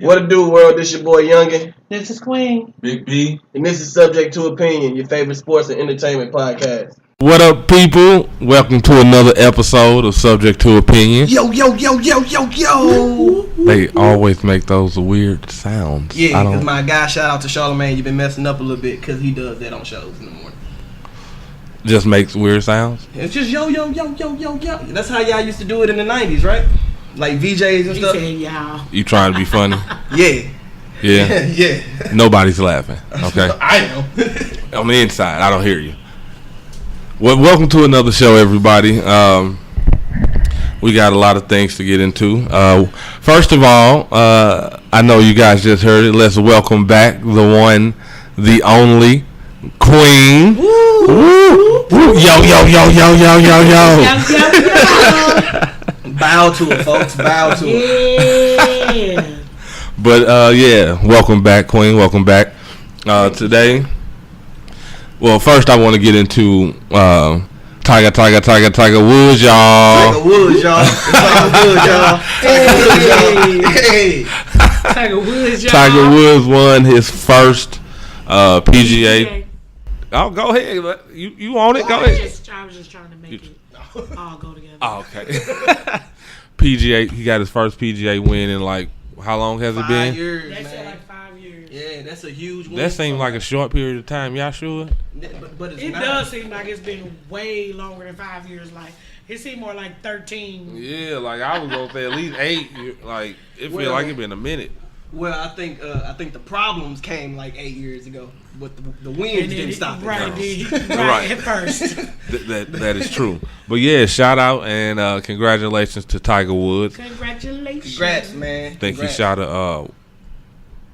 What it do, world? This your boy Youngin. This is Queen. Big B. And this is Subject to Opinion, your favorite sports and entertainment podcast. What up, people? Welcome to another episode of Subject to Opinion. Yo. They always make those weird sounds. Yeah, because my guy, shout out to Charlamagne, you've been messing up a little bit because he does that on shows in the morning. Just makes weird sounds? It's just yo. That's how y'all used to do it in the 90s, right? Like VJs and stuff. Said, y'all. You trying to be funny? Yeah. Yeah. Nobody's laughing. Okay. I know. On the inside, I don't hear you. Well, welcome to another show, everybody. We got a lot of things to get into. First of all, I know you guys just heard it. Let's welcome back the one, the only Queen. Woo. Yo. Bow to it, folks. Bow to it. Yeah. But welcome back, Queen. Welcome back. Today, well, first I want to get into Tiger Woods, y'all. Tiger Woods, y'all. Hey. Tiger Woods, y'all. Tiger Woods won his first PGA. Oh, go ahead. You on it? Go ahead. I was just trying to make it all go together. Oh, okay. PGA. He got his first PGA win in like, how long has it been? 5 years, They man. said like 5 years. Yeah, that's a huge win. That seemed like a short period of time. Y'all sure? But it's It not. does seem like it's been way longer than 5 years. Like it seemed more like 13. Yeah, like I was gonna say at least 8. Like it feel like it been a minute. Well, I think the problems came like 8 years ago, but the wins didn't stop it. Right, No. right at first. That is true. But yeah, shout out and congratulations to Tiger Woods. Congratulations. Congrats, man. I think he shot a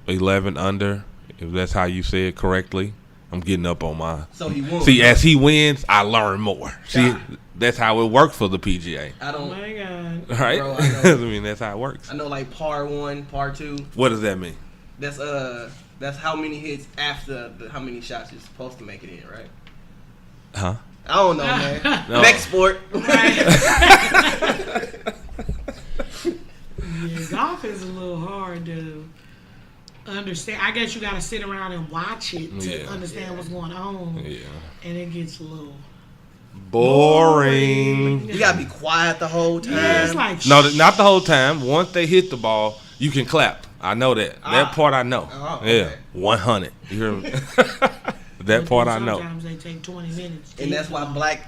11 under, if that's how you say it correctly. I'm getting up on mine. So he won. See, as he wins, I learn more. See, that's how it works for the PGA. I Oh don't. my God. Right? Bro, I I know. mean, that's how it works. I know like par 1, par 2. What does that mean? That's how many hits after how many shots you're supposed to make it in, right? Huh? I don't know, man. No. Next sport. Yeah, golf is a little hard to understand. I guess you got to sit around and watch it to understand what's going on. Yeah. And it gets a little Boring. You gotta be quiet the whole time. Yeah, it's like No, not the whole time. Once they hit the ball, you can clap. I know that. That part I know. Oh, Yeah, okay. 100. You hear me? That part I know. Sometimes they take 20 minutes. And that's why black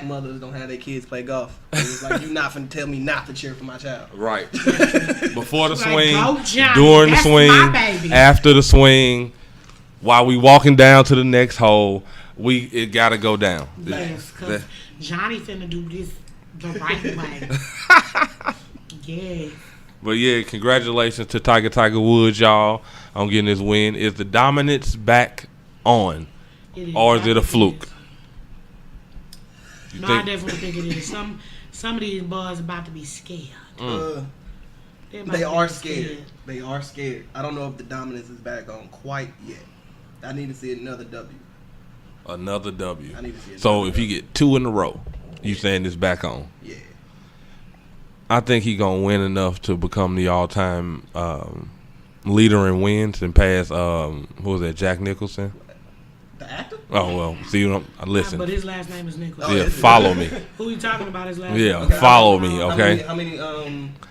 mothers don't have their kids play golf. It's like, you're not finna tell me not to cheer for my child. Right. Before the Like, swing, go Johnny, during the that's swing, my baby. after the swing, while we walking down to the next hole, it gotta go down. Yes, because Johnny finna do this the right way. Yeah. But yeah, congratulations to Tiger Woods, y'all, on getting this win. Is the dominance back on, or is it a fluke? No, I definitely think it is. Some of these boys about to be scared. They are scared. They are scared. I don't know if the dominance is back on quite yet. I need to see another W. Another W. I need to see another So if W. you get 2 in a row, you saying it's back on? Yeah. I think he gonna win enough to become the all-time leader in wins and pass. Who was that? Jack Nicholson. The actor? Oh well, see, listen. But his last name is Nicholas. Yeah, follow me. Who you talking about? His last Yeah, name? follow me. Okay. How many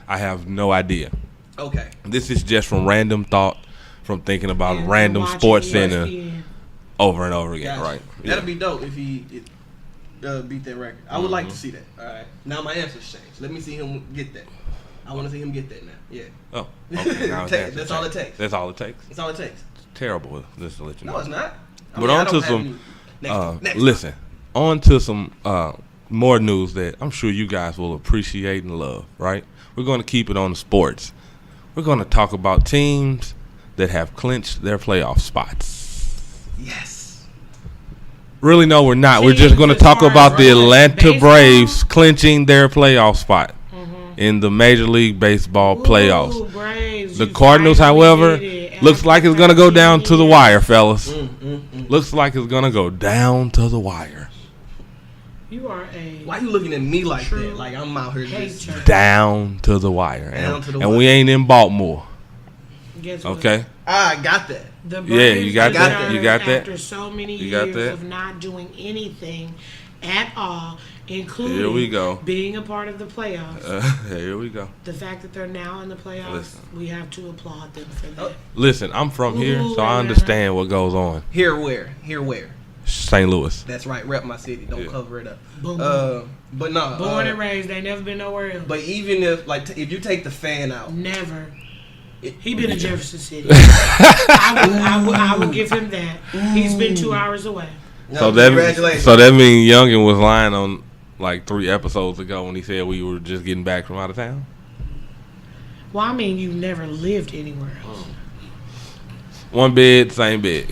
I have no idea. okay. This is just from random thought, from thinking about And random watching sports ESPN. center over and over again. Gotcha. Right. That'd be dope if he beat that record. I would like to see that. All right. Now my answer's changed. Let me see him get that. I want to see him get that now. Yeah. Oh. Okay. Now That's all it takes. That's all it takes. That's all it takes. Terrible. Just to let you know. No, it's not. But on to some. Next. Listen, on to some more news that I'm sure you guys will appreciate and love, right? We're going to keep it on the sports. We're going to talk about teams that have clinched their playoff spots. Yes. Really, no, we're not. We're just going to talk about the Atlanta Braves clinching their playoff spot in the Major League Baseball playoffs. Ooh, Braves, The you Cardinals, finally however, did it. looks like it's going to go down to the wire, fellas. Mm. Looks like it's going to go down to the wire. You are a. Why you looking at me like True that? Like I'm out here just hater. Down to the wire. Down to the and wire. we ain't in Baltimore. Guess what? Okay. I got that. The You got Braves that? You got that? After so many You got years that? of not doing anything at all, including Here we go. being a part of the playoffs. Here we go. The fact that they're now in the playoffs, Listen. we have to applaud them for that. Listen, I'm from here, so I Ooh, understand what goes on. Here where? St. Louis. That's right. Rep my city. Don't cover it up. Boom. But no. Born and raised, they never been nowhere else. But even if if you take the fan out, Never. He been in Jefferson City. I would give him that. He's been 2 hours away. So congratulations. that means Youngin was lying on like 3 episodes ago when he said we were just getting back from out of town. Well, I mean, you never lived anywhere else. One bed, same bed.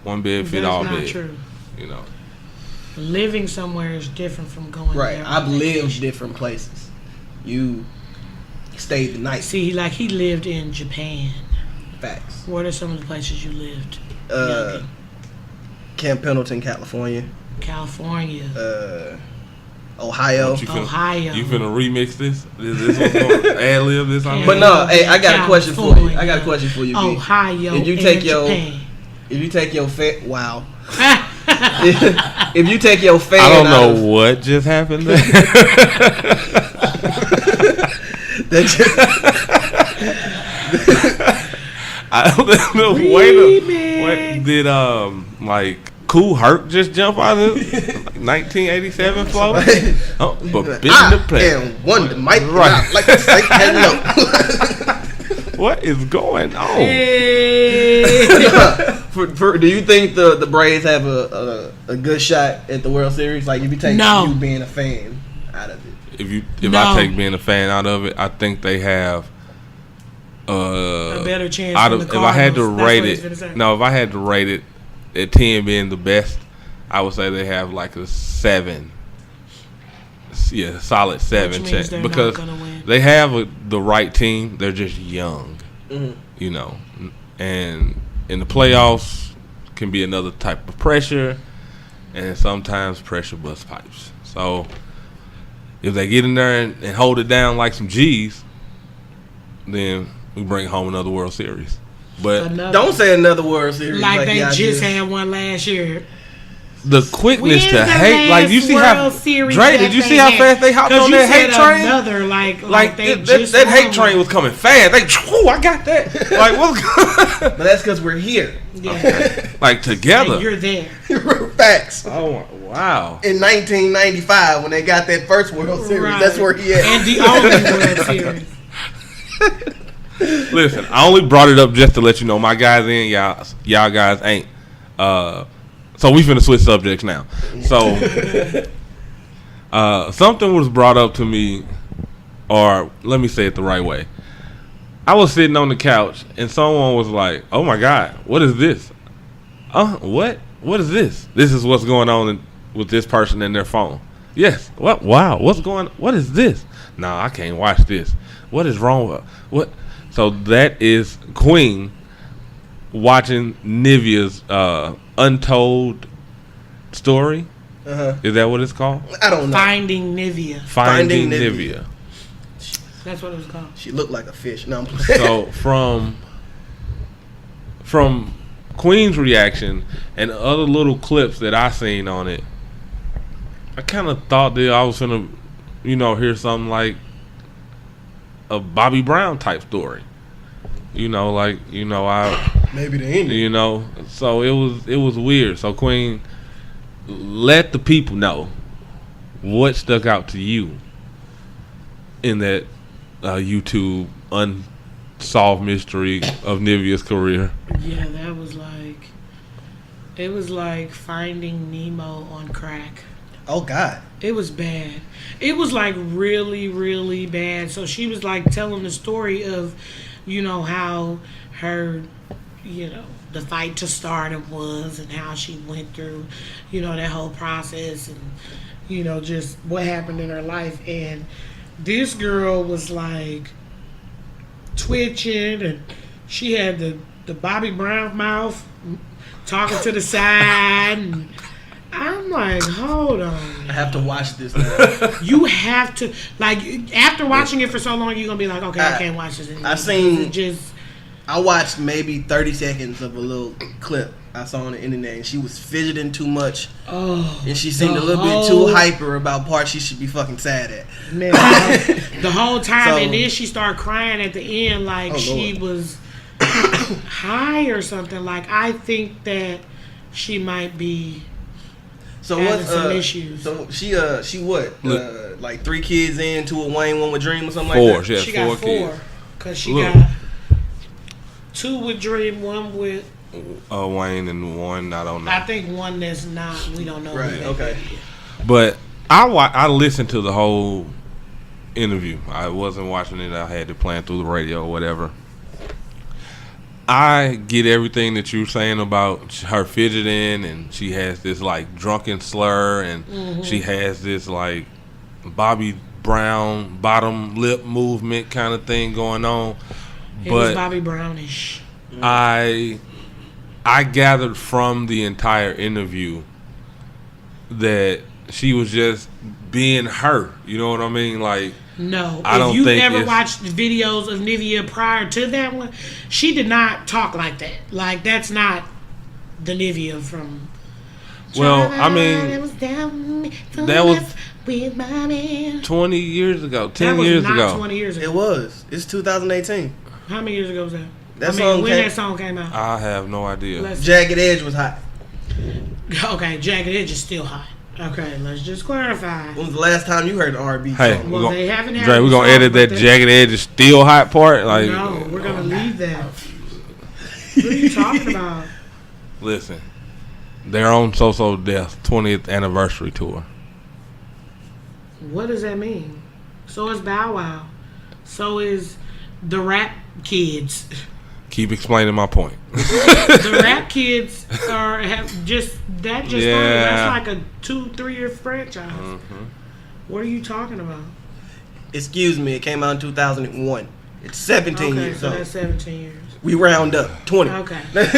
One bed fit all That's not bed. true. You know. Living somewhere is different from going right. there. I've lived different places. You stayed the night. See, he lived in Japan. Facts. What are some of the places you lived? Camp Pendleton, California. California. Ohio. Ohio. You finna remix this? This what's going ad lib this on? But no, hey, I got a question for you. I got a question for you, B. Ohio. If you take Japan. if you take your wow. If you take your fan, I don't know what just happened there. I don't know. Wait, did like Cool Herc just jump out of 1987 flow? But I the play. am Wonder Mike. Right. Like to say hello. What is going on? Hey. Do you think the Braves have a good shot at the World Series? Like if you take you being a fan out of it. If I take being a fan out of it, I think they have a better chance. If I had to rate it, if I had to rate it at 10 being the best, I would say they have like a 7. Yeah, solid 7 chance because they have the right team. They're just young, and in the playoffs can be another type of pressure, and sometimes pressure busts pipes. So if they get in there and hold it down like some G's, then we bring home another World Series. But don't say another World Series like they just had one last year. The quickness to hate, like you see how Dre, did you see how fast they hopped on that hate train? Another like that hate train was coming fast. I got that. Like what's But that's because we're here. Yeah. Like together. And you're there. Facts. Oh wow. In 1995 when they got that first World Series, that's where he at. And the only World Series. Listen, I only brought it up just to let you know my guys in, y'all guys ain't. So we finna switch subjects now. So something was brought up to me, or let me say it the right way. I was sitting on the couch and someone was like, "Oh my God, what is this? What? What is this? This is what's going on with this person and their phone." Yes. What? Wow. What is this? No, I can't watch this. What is wrong with what? So that is Queen watching Nivea's untold story. Is that what it's called? I don't know. Finding Nivea. Finding Nivea. That's what it was called. She looked like a fish. No, so from Queen's reaction and other little clips that I seen on it, I kind of thought that I was gonna, hear something like a Bobby Brown type story. I maybe the ending. So it was weird. So Queen, let the people know what stuck out to you in that YouTube unsolved mystery of Nivea's career. Yeah, it was like Finding Nemo on crack. Oh God. It was bad. It was like really, really bad. So she was like telling the story of, how her, the fight to stardom was and how she went through, that whole process and, just what happened in her life. And this girl was like twitching and she had the Bobby Brown mouth talking to the side and I'm like, hold on. I have to watch this now. You have to, after watching it for so long, you're going to be like, okay, I can't watch this anymore. I watched maybe 30 seconds of a little clip I saw on the internet, and she was fidgeting too much. Oh, and she seemed a little bit too hyper about parts she should be fucking sad at. Man, the whole time, So- and then she started crying at the end like she was high or something. Like, I think that she might be So having what's some issues. So she what? Like 3 kids in, 2 with Wayne, 1 with Dream, or something 4. like that. She She had 4 got kids. 4 because she Look. got 2 with Dream, 1 with Wayne and 1, I don't know. I think 1 that's not. We don't know. Right. who that Okay. is. But I listened to the whole interview. I wasn't watching it. I had it playing through the radio or whatever. I get everything that you're saying about her fidgeting, and she has this like drunken slur, and she has this like Bobby Brown bottom lip movement kind of thing going on. It was But Bobby Brownish. I gathered from the entire interview that she was just being her. You know what I mean? Like, No, I don't if you think ever it's- watched videos of Nivea prior to that one, she did not talk like that. Like, that's not the Nivea from. well, I mean, It was down that was with my man. 20 years ago, That 10 was years not ago. 20 years It ago. was. It's 2018. How many years ago was that? That song when came- that song came out. I have no idea. Let's- Jagged Edge was hot. Okay, Jagged Edge is still hot. Okay, let's just clarify. When was the last time you heard an R&B Hey, song? Well, they haven't had Dre, any we're gonna songs, edit but that they- Jagged Edge is still hot part. Like, No, we're gonna leave that. What are you talking about? listen, they're on So Death 20th anniversary tour. What does that mean? So is Bow Wow. So is the rap kids. Keep explaining my point. The rap kids have just started. Yeah. That's like a 2-3 year franchise. What are you talking about? Excuse me, it came out in 2001. It's 17 Okay, years so old. that's 17 years. We round up 20. Okay. But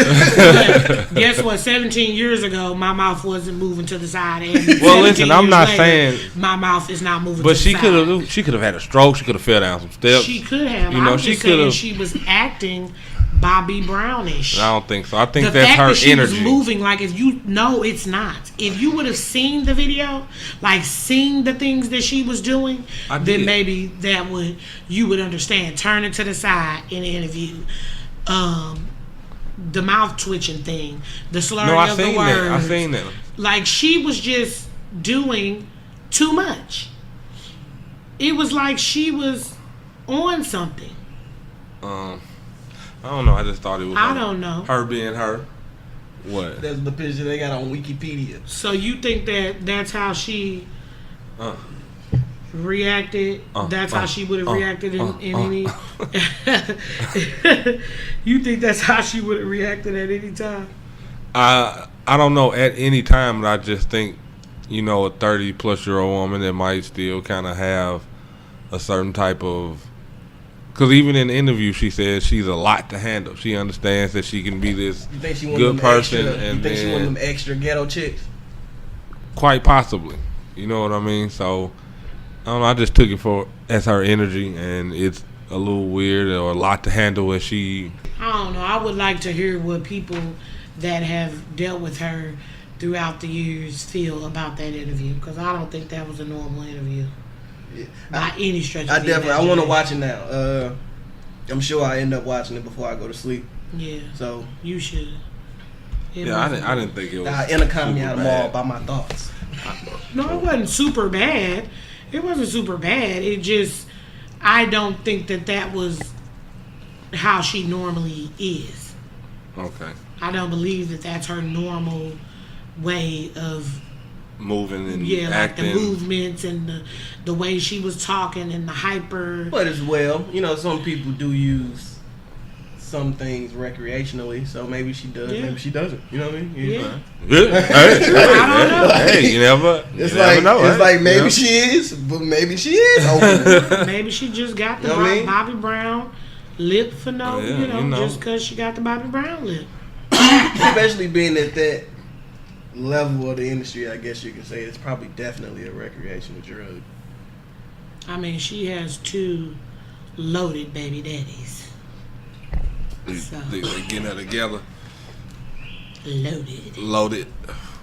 guess what? 17 years ago, my mouth wasn't moving to the side. And Well, 17 listen, I'm years not later, saying- my mouth is not moving. But to the side. she could have had a stroke. She could have fell down some steps. She could have. You know, I'm she just saying could've- she was acting Bobby Brownish. I don't think so. I think The that's fact her that she energy. was moving, like, if you no, it's not. If you would have seen the video, like seen the things that she was doing, I then did. maybe you would understand. Turn it to the side in the interview. The mouth twitching thing, the slurring No, I of the seen words. that. I seen that. Like, she was just doing too much. It was like she was on something. I don't know. I just thought it was. I don't know. Her being her. What? That's the picture they got on Wikipedia. So you think that that's how she Uh, reacted? That's how she would have reacted in any. uh. You think that's how she would have reacted at any time? I don't know at any time, but I just think, you know, a 30-plus-year-old woman that might still kind of have a certain type of. Because even in the interview, she says she's a lot to handle. She understands that she can be this You think she one good of them person, extra, and you think she one of then them extra ghetto chicks? quite possibly, you know what I mean. So I don't know. I just took it as her energy, and it's a little weird or a lot to handle as she. I don't know. I would like to hear what people that have dealt with her throughout the years feel about that interview, because I don't think that was a normal interview by any stretch. I of the definitely. I want to imagination. watch it now. I'm sure I end up watching it before I go to sleep. Yeah, So you should. Yeah, I didn't think it was. I intercom me super out of them all bad. by my thoughts. No, it wasn't super bad. It wasn't super bad. It just, I don't think that was how she normally is. Okay. I don't believe that that's her normal way of, Moving and like acting. the movements and the way she was talking and the hyper. But as well, you know, some people do use some things recreationally, so maybe she does, Yeah. maybe she doesn't. You know what I mean? Yeah. Yeah. Hey, I don't know. Hey, you never. It's you never like know, it's right? like maybe You know? she is, but maybe she is open. Maybe she just got the You know what I mean? Bobby Brown lip for no, Yeah, you know, you know. just because she got the Bobby Brown lip. Especially being at that level of the industry, I guess you can say it's probably definitely a recreational drug. I mean, she has 2 loaded baby daddies. They getting her together. Loaded.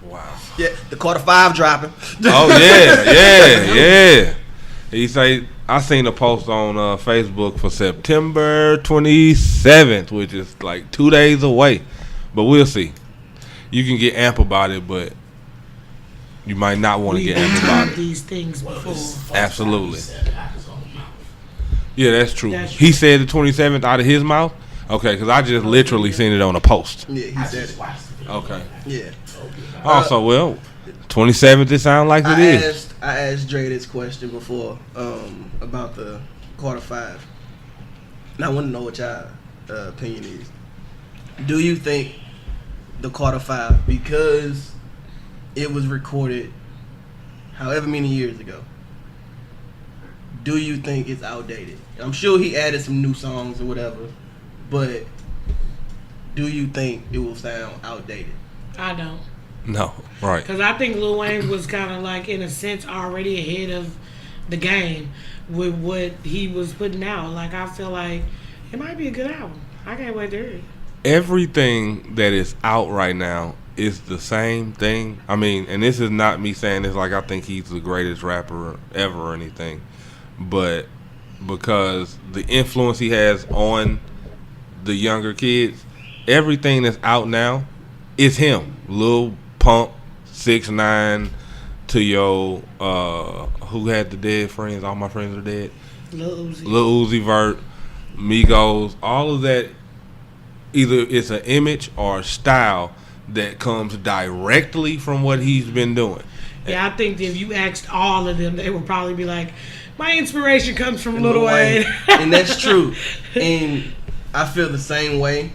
Wow. Yeah, the quarter 5 dropping. Oh yeah. He say I seen a post on Facebook for September 27th, which is like 2 days away. But we'll see. You can get amp about it, but you might not want to get amp about it. These things before. Absolutely. Yeah, that's true. He said the 27th out of his mouth. Okay, because I just literally seen it on a post. Yeah, he said it. Okay. Yeah. Also, well, 27th. It sounds like it is. I asked Dre this question before about the quarter 5, and I want to know what y'all opinion is. Do you think the quarter 5, because it was recorded however many years ago, do you think it's outdated? I'm sure he added some new songs or whatever, but do you think it will sound outdated? I don't. No, right. Because I think Lil Wayne was kind of like, in a sense, already ahead of the game with what he was putting out. Like, I feel like it might be a good album. I can't wait to hear it. Everything that is out right now is the same thing. I mean, and this is not me saying this like I think he's the greatest rapper ever or anything, but because the influence he has on the younger kids, everything that's out now is him. Lil Pump, 6ix9ine, to your who had the dead friends, all my friends are dead. Lil Uzi Vert, Migos, all of that. Either it's an image or a style that comes directly from what he's been doing. Yeah, I think if you asked all of them, they would probably be like, my inspiration comes from Lil Wayne. And that's true. And I feel the same way.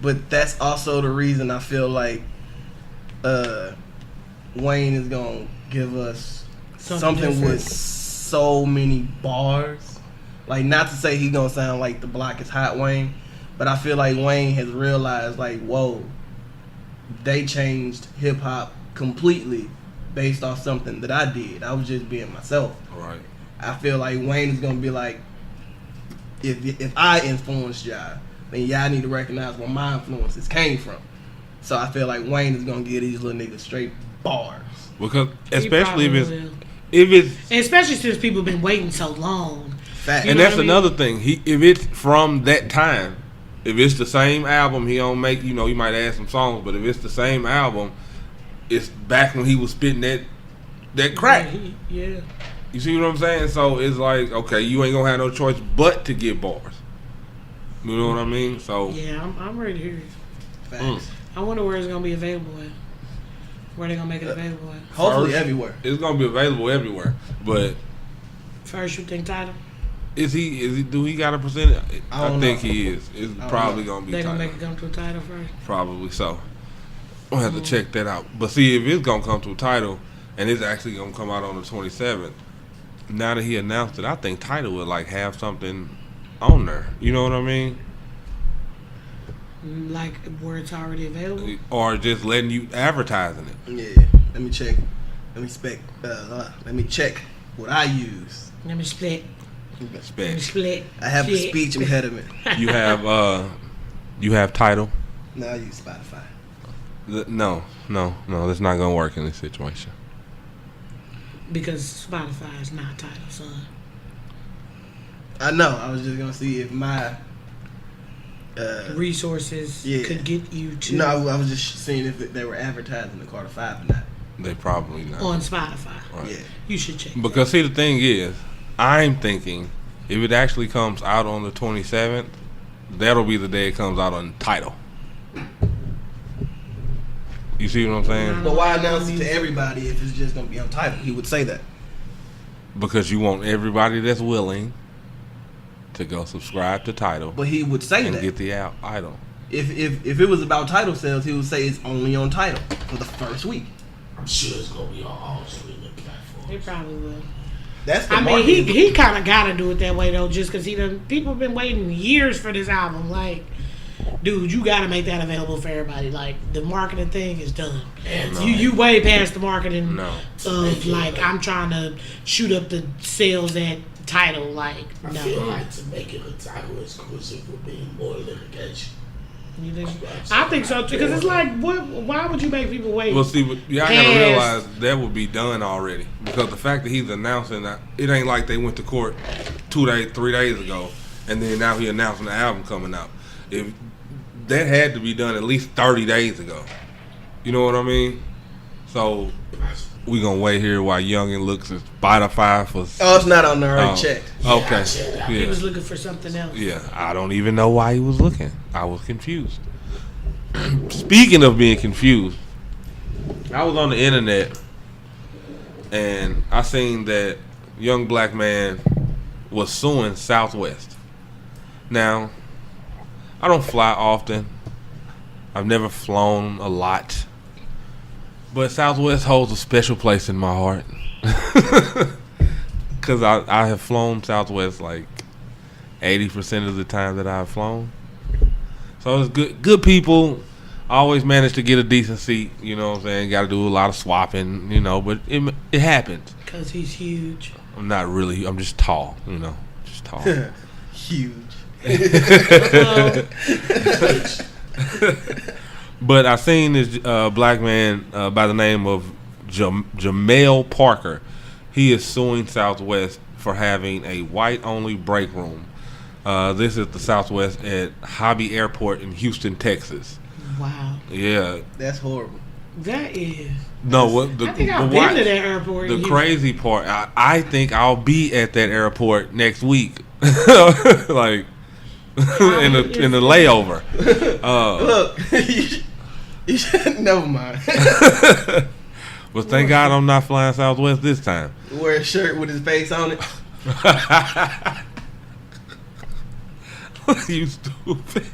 But that's also the reason I feel like Wayne is going to give us something with so many bars. Like, not to say he's going to sound like the block is hot Wayne, but I feel like Wayne has realized, like, whoa, they changed hip-hop completely based off something that I did. I was just being myself. Right. I feel like Wayne is going to be like, if I influenced y'all, then y'all need to recognize where my influences came from. So I feel like Wayne is going to give these little niggas straight bars. Because especially if it's and especially since people have been waiting so long. Fact. And that's another thing. If it's from that time, if it's the same album, he don't make, he might add some songs, but if it's the same album, it's back when he was spitting that crack. Yeah. You see what I'm saying? So it's like, okay, you ain't gonna have no choice but to get bars. You know what I mean? So yeah, I'm ready to hear it. Facts. I wonder where it's gonna be available at. Where they gonna make it available at? Hopefully everywhere. It's gonna be available everywhere. But first, you think Tidal? Is he? Do he got a percentage? I think know. he is. It's probably gonna be. They Tidal. gonna make it come to a Tidal first. Probably so. We'll have to check that out. But see, if it's gonna come to a Tidal, and it's actually gonna come out on the 27th. Now that he announced it, I think Tidal would like have something on there. You know what I mean? Like where it's already available, or just letting you advertising it. Yeah. Let me check. Let me check what I use. Let me split. I have a speech impediment. You have Tidal. No, I use Spotify. No, that's not gonna work in this situation. Because Spotify is not Tidal, son. I know. I was just gonna see if my resources could get you to. No, I was just seeing if they were advertising the Carter 5 or not. They probably not. On Spotify. Right. Yeah. You should check. Because see, the thing is, I'm thinking if it actually comes out on the 27th, that'll be the day it comes out on Tidal. You see what I'm saying? But why announce it to everybody if it's just gonna be on Tidal? He would say that. Because you want everybody that's willing to go subscribe to Tidal. But he would say and that. get the Tidal. If it was about Tidal sales, he would say it's only on Tidal for the first week. I'm sure it's gonna be on all streaming platforms. He probably will. That's the I mean, he kind of got to do it that way though, just because people have been waiting years for this album. Like, dude, you got to make that available for everybody. Like, the marketing thing is done. You way past the marketing of like I'm trying to shoot up the sales at Tidal. Like, I feel like to make it a Tidal exclusive would be more litigation. You think? I think so too. Because it's like, what? Why would you make people wait? Well, see, y'all gotta realize that would be done already because the fact that he's announcing that it ain't like they went to court 3 days ago, and then now he announcing the album coming out. If that had to be done at least 30 days ago, you know what I mean? So we gonna wait here while Youngin looks at Spotify for. Oh, it's not on the already checked. Okay. Yeah. He was looking for something else. Yeah, I don't even know why he was looking. I was confused. Speaking of being confused, I was on the internet and I seen that young black man was suing Southwest. Now, I don't fly often. I've never flown a lot. But Southwest holds a special place in my heart. Because I have flown Southwest like 80% of the time that I've flown. So it's good people. Always manage to get a decent seat. You know what I'm saying? Got to do a lot of swapping, you know. But it happens. Because he's huge. I'm not really. I'm just tall, you know. Just tall. Huge. But I seen this black man by the name of Jamel Parker. He is suing Southwest for having a white-only break room. This is the Southwest at Hobby Airport in Houston, Texas. Wow. Yeah. That's horrible. That is. No, what I think I've been to that airport. The crazy part, I think I'll be at that airport next week. Like in the layover. Look, you should, never mind. But thank God I'm not flying Southwest this time. Wear a shirt with his face on it. You stupid.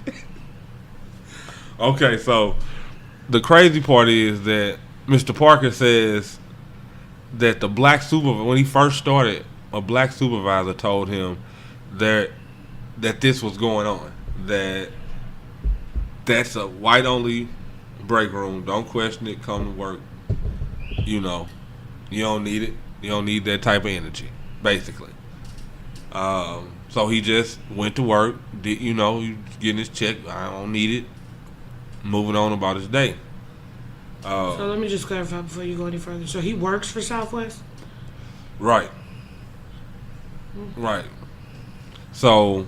Okay, so the crazy part is that Mr. Parker says that the black supervisor, when he first started, a black supervisor told him that this was going on. That's a white only break room. Don't question it. Come to work. You know, you don't need it. You don't need that type of energy, basically. So he just went to work. Did he's getting his check? I don't need it. Moving on about his day. So let me just clarify before you go any further. So he works for Southwest? Right. Right. So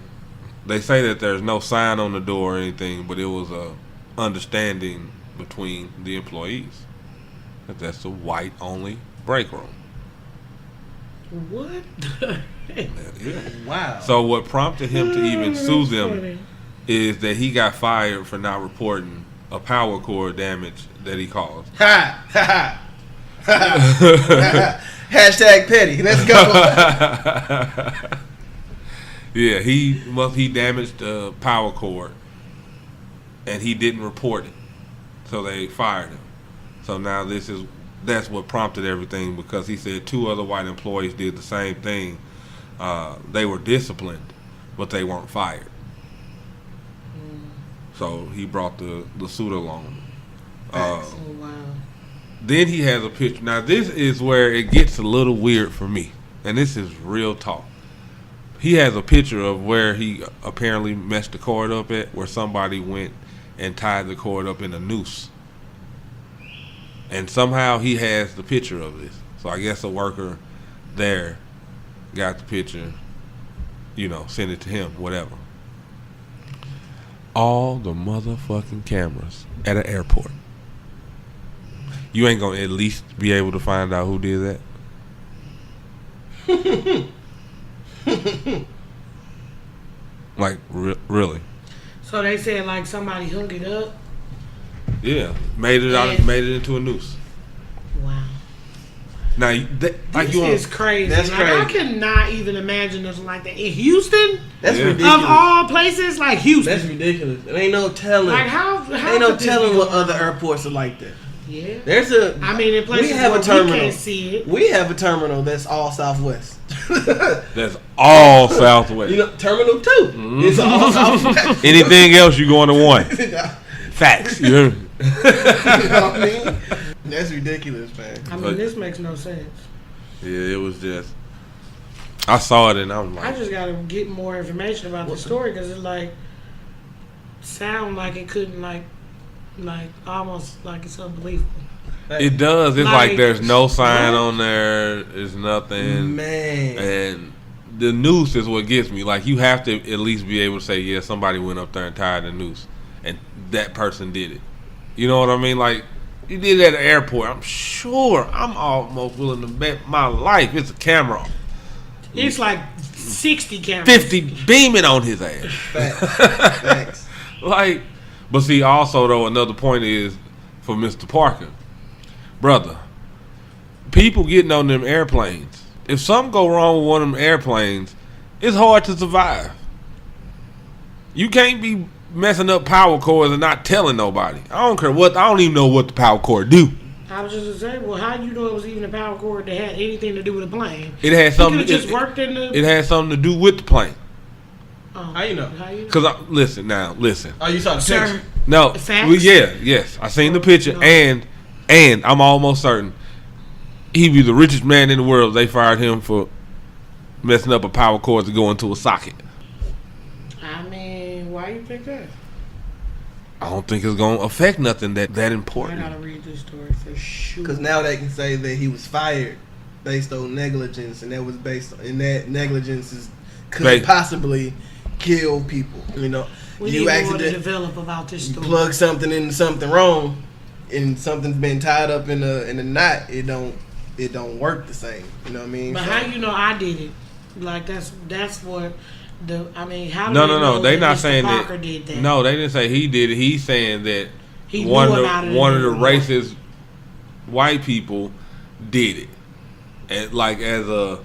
they say that there's no sign on the door or anything, but it was a understanding between the employees that that's a white only break room. What? Yeah. Wow. So what prompted him to even sue them funny. is that he got fired for not reporting a power cord damage that he caused. Ha ha ha. Hashtag petty. Let's go. Yeah, he damaged the power cord and he didn't report it, so they fired him. So now that's what prompted everything, because he said 2 other white employees did the same thing. They were disciplined, but they weren't fired. So he brought the suit along. Oh, wow. Then he has a picture. Now this is where it gets a little weird for me, and this is real talk. He has a picture of where he apparently messed the cord up at, where somebody went and tied the cord up in a noose. And somehow he has the picture of this. So I guess a worker there got the picture, sent it to him, whatever. All the motherfucking cameras at an airport. You ain't gonna at least be able to find out who did that? Like, really? So they said like somebody hung it up? Yeah, made it into a noose. Wow. Now, this is crazy. That's crazy. I cannot even imagine nothing like that in Houston. That's ridiculous. Of all places, like Houston. That's ridiculous. There ain't no telling. Like how ain't no telling what other airports are like that. Yeah. In In places where we can't see it. We have a terminal that's all Southwest. That's all Southwest. Terminal 2. Mm-hmm. It's all Southwest. Anything else, you going to 1. Facts. You hear me? You know what I mean? That's ridiculous, man. This makes no sense. Yeah, it was just. I saw it and I was like, I just gotta get more information about the story, because it's like sound like it couldn't like almost like it's unbelievable. It does. It's Like, like there's no sign on there. There's nothing. Man. And the noose is what gets me. Like, you have to at least be able to say, yeah, somebody went up there and tied the noose, and that person did it. You know what I mean? Like, you did it at the airport. I'm sure. I'm almost willing to bet my life it's a camera. It's like 60 cameras. 50 beaming on his ass. Facts. Like, but see, also though, another point is for Mr. Parker, brother. People getting on them airplanes. If something go wrong with one of them airplanes, it's hard to survive. You can't be messing up power cords and not telling nobody. I don't care what. I don't even know what the power cord do. I was just gonna say, well, how you know it was even a power cord that had anything to do with a plane? It had something. It just worked in the. It had something to do with the plane. How you know? Because listen. Oh, you saw the Sir, picture? No. Facts? Well, yes. I seen the picture, No. and I'm almost certain he be the richest man in the world. They fired him for messing up a power cord to go into a socket. I mean, why you think that? I don't think it's gonna affect nothing that I important. gotta read this story for sure. Because now they can say that he was fired based on negligence, and that was based on, and that negligence could possibly kill people. You know, we you need more to accident develop about this story. plug something into something wrong, and something's been tied up in a knot. It don't work the same. You know what I mean? But how you know I did it? Like that's what the. I mean, how? Do No. They that not Mr. saying Parker that. did that. No, they didn't say he did it. He's saying that He one knew of about it the and racist white people did it, and like as a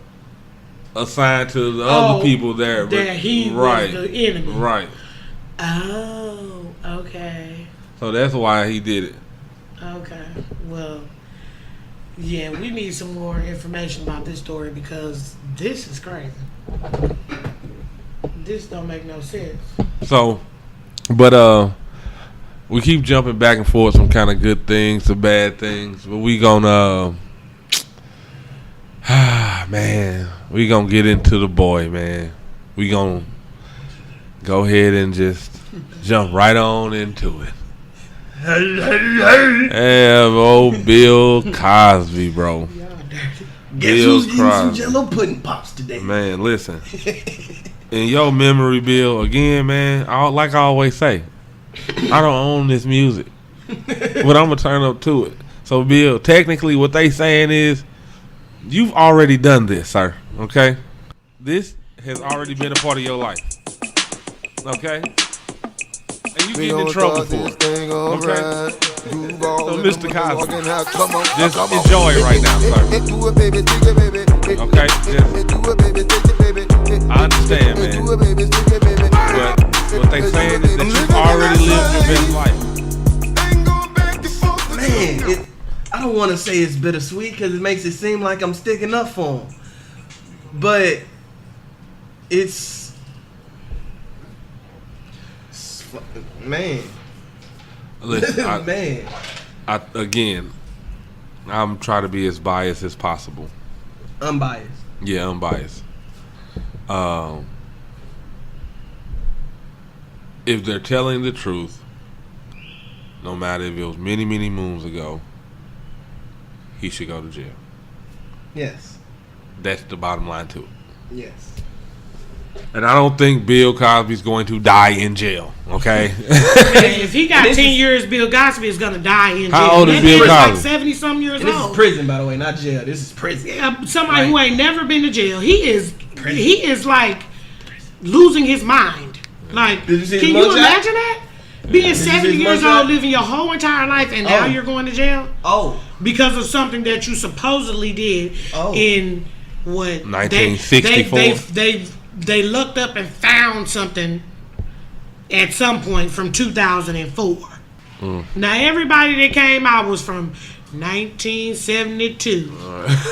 sign to the other people there. That he right, was the enemy. right. Oh, okay. So that's why he did it. Okay. Well, yeah, we need some more information about this story because this is crazy. This don't make no sense. So, but we keep jumping back and forth from kind of good things to bad things, but we gonna man, we gonna get into the boy, man. We gonna go ahead and just jump right on into it. Hey, old Bill Cosby, bro. Y'all dirty. Guess Bill who's eating some Cosby. Jello pudding pops today? Man, listen. In your memory, Bill, again, man, like I always say, I don't own this music, but I'm going to turn up to it. So, Bill, technically what they saying is, you've already done this, sir, okay? This has already been a part of your life, okay? And you get in trouble for it, okay? So, Mr. Cosby, just enjoy it right now, sir. Okay? I understand, man. But what they saying is that you've already lived your best life. Man, I don't want to say it's bittersweet because it makes it seem like I'm sticking up for him. But it's man. Listen, Man. again, I'm trying to be as biased as possible. Unbiased. Yeah, unbiased. If they're telling the truth, no matter if it was many, many moons ago, he should go to jail. Yes. That's the bottom line to it. Yes. And I don't think Bill Cosby's going to die in jail, okay? If he got 10 years, Bill Cosby is gonna die in jail. How old is That Bill man's like Cosby? 70-something years And this old. is prison, by the way, not jail. This is prison. Yeah, somebody who ain't never been to jail. He is like losing his mind. Like, Did you see can his you mugshot? imagine that? Being Did you see 70 his years mugshot? old, living your whole entire life, and now Oh. you're going to jail Oh. because of something that you supposedly did Oh. in what 1964. They looked up and found something at some point from 2004. Now everybody that came out was from 1972,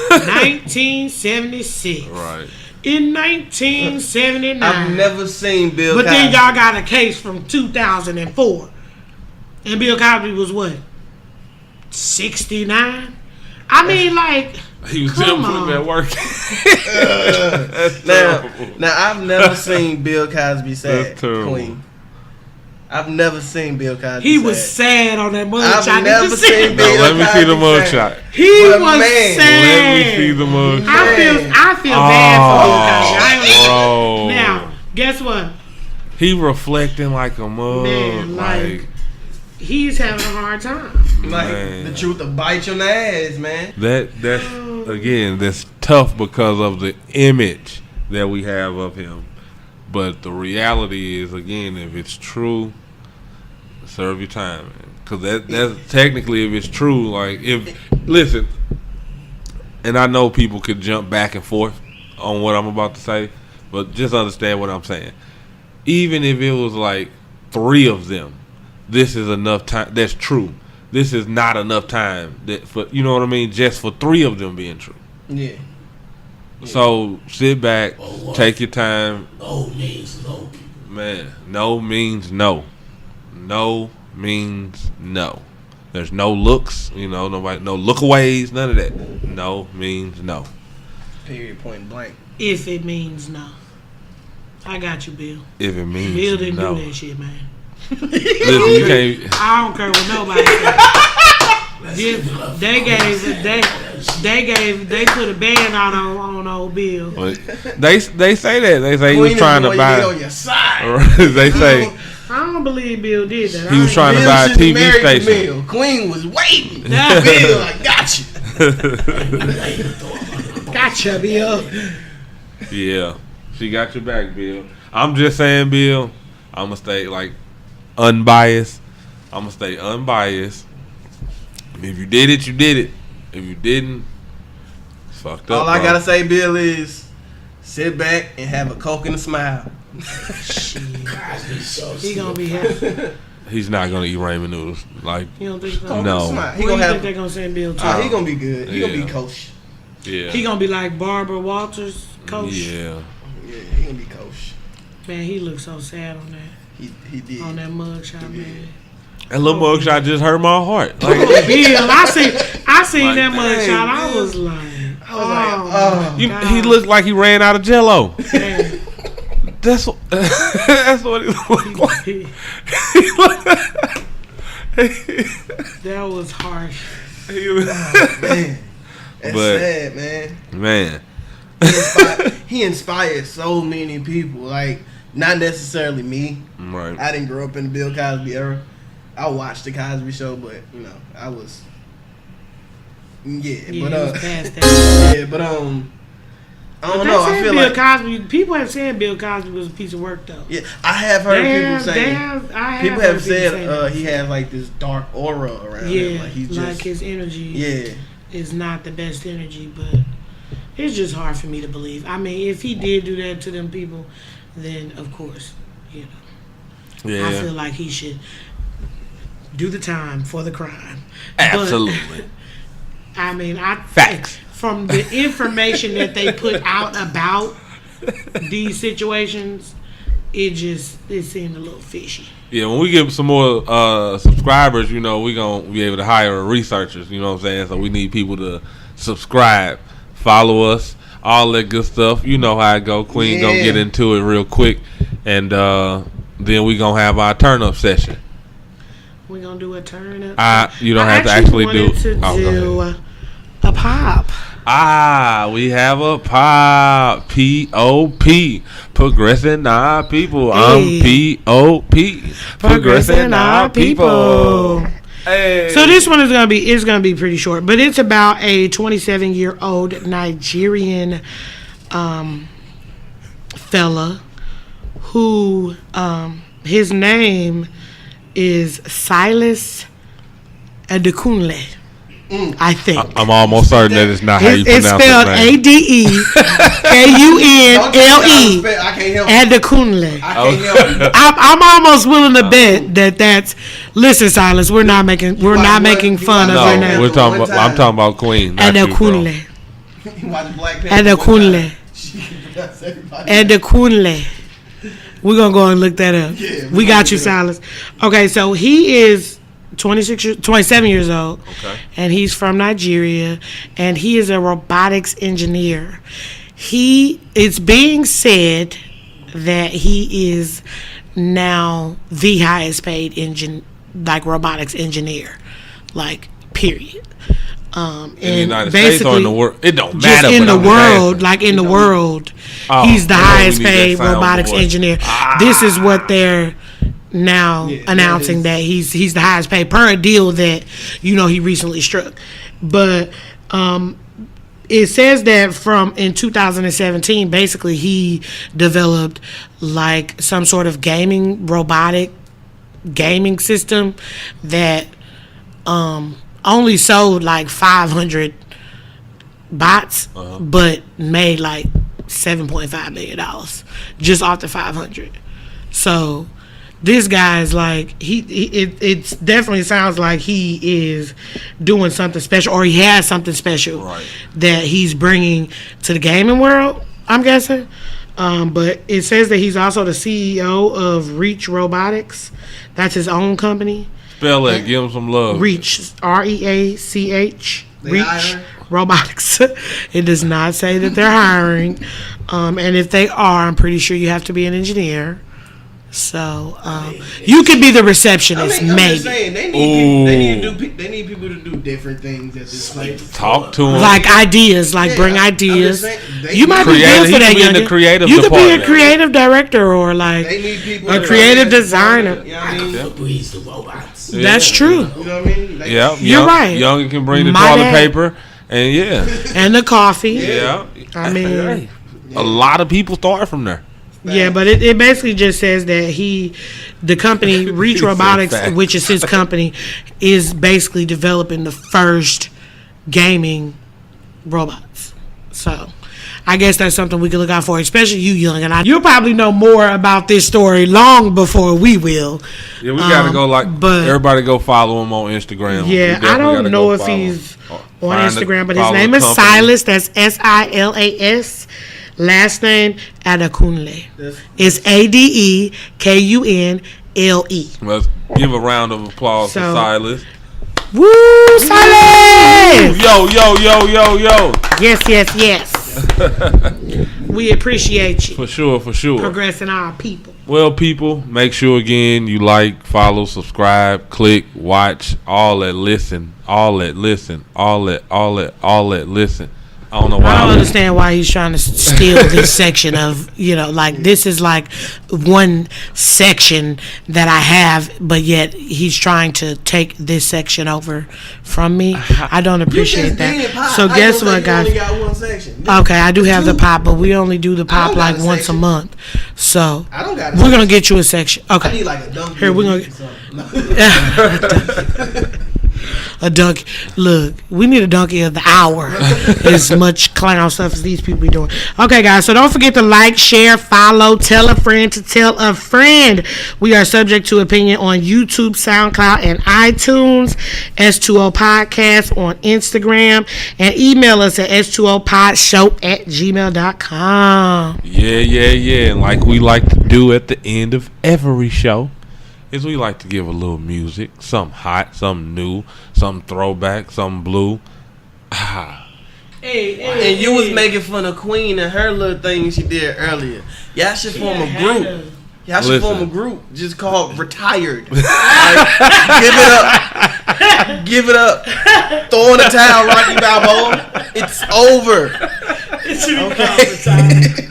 1976, Right. in 1979. I've never seen Bill But Cosby. then y'all got a case from 2004, and Bill Cosby was what, 69? I mean, like, He was come still putting on. that work. That's terrible. Now I've never seen Bill Cosby sad. That's terrible. Queen. I've never seen Bill Cosby. He was sad on that mugshot. I've never seen No, Bill let me see the Cosby mugshot. He But was man, sad. Let me see the mugshot. I feel bad for Bill Cosby. Bro. Now, guess what? He reflecting like a mug. Man, like he's having a hard time. Like Man. the truth will bite you in the ass, man. That's tough because of the image that we have of him. But the reality is, again, if it's true, serve your time, man. Because that's technically, if it's true, like listen, and I know people could jump back and forth on what I'm about to say, but just understand what I'm saying. Even if it was like 3 of them, this is enough time. That's true. This is not enough time for, you know what I mean, just for 3 of them being true. Yeah. So sit back, take your time. No means no. Man, no means no. No means no. There's no looks, nobody, no lookaways, none of that. No means no. Period. Point blank. If it means no. I got you, Bill. If it means Bill didn't no. do that shit, man. Listen, you can't. I don't care what nobody said. They put a ban on old Bill. But they say that. They say he was Queen trying is to going buy. to be on your side. They say I don't believe Bill did that. he was trying to Bill buy a shouldn't TV have married station. Bill. Queen was waiting. Yeah. Bill, I got you. Gotcha, Bill. Yeah, she got your back, Bill. I'm just saying, Bill. I'm gonna stay unbiased. I'm gonna stay unbiased. If you did it, you did it. If you didn't, it's fucked up. All I gotta say, Bill, is sit back and have a Coke and a smile. He gonna be happy. He's not gonna eat ramen noodles. Like, You don't think so? No. Smile. He Where gonna you think have. they're gonna send Bill to? He gonna be good. He gonna Yeah. be coach. yeah, He gonna be like Barbara Walters, coach. yeah. Yeah, he gonna be coach. Man, he looks so sad on that He did. mugshot, man. That little mugshot just hurt my heart. Like, Bill, I seen Like, that mugshot. dang, I Bill. was like, oh. he looked like he ran out of Jello. man. That's what he looked like. That was harsh. Man, that's But- sad, man. Man, He inspired so many people. Like, not necessarily me. right. I didn't grow up in the Bill Cosby era. I watched the Cosby Show, but I was. Yeah, Yeah, but it was past that. yeah, but I don't But know. I they said feel Bill like Cosby. People have said Bill Cosby was a piece of work, though. yeah, I have heard people saying. People heard have said say that. he has like this dark aura around him. Yeah, Like he's like just his energy yeah. is not the best energy, but it's just hard for me to believe. I mean, if he did do that to them people, then of course, I Yeah, feel like he should do the time for the crime. absolutely. But, I mean, Facts. From the information that they put out about these situations, it seemed a little fishy. Yeah, when we get some more subscribers, we gonna be able to hire researchers. You know what I'm saying? So we need people to subscribe, follow us, all that good stuff. You know how it go. Queen gonna get into it real quick, and then we gonna have our turn up session. We're gonna do a turn up. You don't have to actually do. Do a pop. We have a pop. P.O.P. Progressing our people. I'm Hey. P.O.P. Progressing our people. Hey. So this one is gonna be pretty short, but it's about a 27-year-old Nigerian fella who his name is Silas Adekunle. I think. I'm almost certain that it's not how you It's pronounce spelled his name. ADEKUNLE. I can't help it. Adekunle. I can't help it. I'm almost willing to bet that's. Listen, Silas, we're not making fun of your No, name. I'm talking about Queen. Not you, bro. Adekunle. You watch Black Panther. Adekunle. That's everybody. Adekunle. We're gonna go and look that up. Yeah, we got you, Silas. Okay, so he is 27 years old, Okay. and he's from Nigeria, and he is a robotics engineer. It's being said that he is now the highest paid robotics engineer, like period. In the United States or in the world? It don't matter. Just in the world, like in the world, he's the highest paid robotics engineer. This is what they're now announcing, that he's the highest paid per a deal that he recently struck. But it says that in 2017, basically he developed like some sort of robotic gaming system that only sold like 500 bots, but made like $7.5 million just off the 500. So this guy's like, it definitely sounds like he is doing something special, or he has something special that he's bringing to the gaming world, I'm guessing. But it says that he's also the CEO of Reach Robotics. That's his own company. Spell it. Give him some love. Reach, REACH. Reach Robotics. It does not say that they're hiring. And if they are, I'm pretty sure you have to be an engineer. So you could be the receptionist, maybe. I'm just saying, they need people to do different things at this place. Talk to them. Like ideas, bring ideas. You might be good for that, young. You could be a creative director or like a creative designer. Breeze the robots. That's true. You know what I mean? You're right. Young can bring the toilet paper and and the coffee. Yeah. I mean, a lot of people start from there. Yeah, but it basically just says that the company Reach Robotics, which is his company, is basically developing the first gaming robots. So I guess that's something we can look out for, especially you, Young. And you'll probably know more about this story long before we will. Yeah, we gotta go everybody go follow him on Instagram. Yeah, I don't know if he's on Instagram, but his name is Silas. That's Silas. Last name Adekunle. It's Adekunle. Let's give a round of applause to Silas. Woo, Silas! Yo. Yes. We appreciate you. For sure. Progressing our people. Well, people, make sure again you like, follow, subscribe, click, watch, all that, listen. I don't know why. I don't understand why he's trying to steal this section of, this is like one section that I have, but yet he's trying to take this section over from me. I don't appreciate that. So guess what, guys? You only got one section. Okay, I do have the pop, but we only do the pop like once a month. So I don't got we're going to get you a section. Okay. I need like a donkey. Here, we're going to a donkey. Look, we need a donkey of the hour. As much clown stuff as these people be doing. Okay, guys, so don't forget to like, share, follow, tell a friend to tell a friend. We are subject to opinion on YouTube, SoundCloud, and iTunes. S2O Podcast on Instagram, and email us at s2opodshow@gmail.com. Yeah. And like we like to do at the end of every show, is we like to give a little music, something hot, something new, something throwback, something blue. And you was making fun of Queen and her little thing she did earlier. Y'all should form a group. Y'all should form a group just called Retired. Like, give it up. Throw in the towel, Rocky Balboa. It's over. It should be called Retired.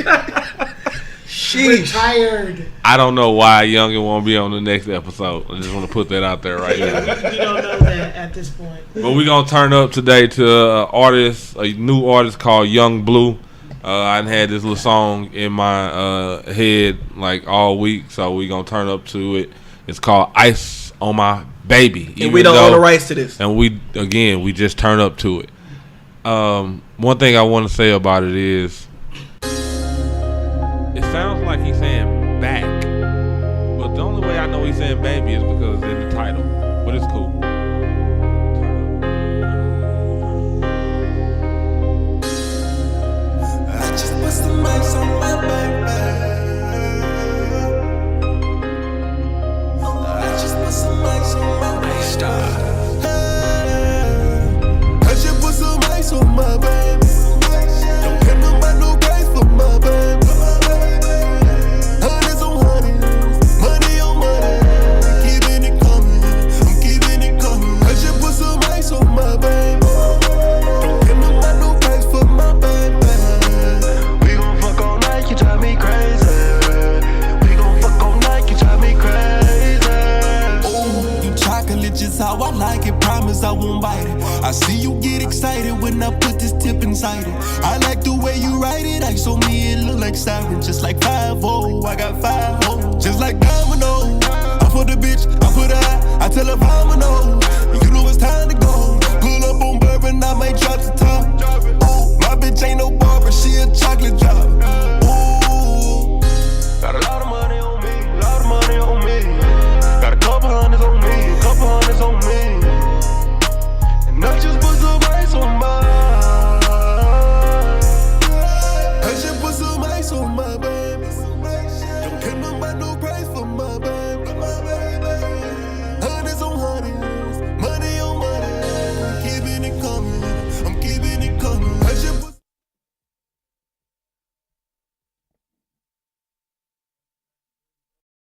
Retired. I don't know why Youngin won't be on the next episode. I just want to put that out there right now. We don't know that at this point. But we're going to turn up today to a new artist called Young Blue. I had this little song in my head like all week, so we're going to turn up to it. It's called Ice on My Baby. And we don't own the rights to this. And we just turn up to it. One thing I want to say about it is, it sounds like he's saying back, but the only way I know he's saying baby is because it's in the title. But it's cool. I just put some ice on my baby. I just put some ice on my baby. I just put some ice on my baby. Don't care about no price for my baby. Hundreds on hundreds, just how I like it, promise I won't bite it. I see you get excited when I put this tip inside it. I like the way you write it, ice on me, it look like siren. Just like 5-0, I got 5 hoes. Just like domino, I put a bitch, I put a eye. I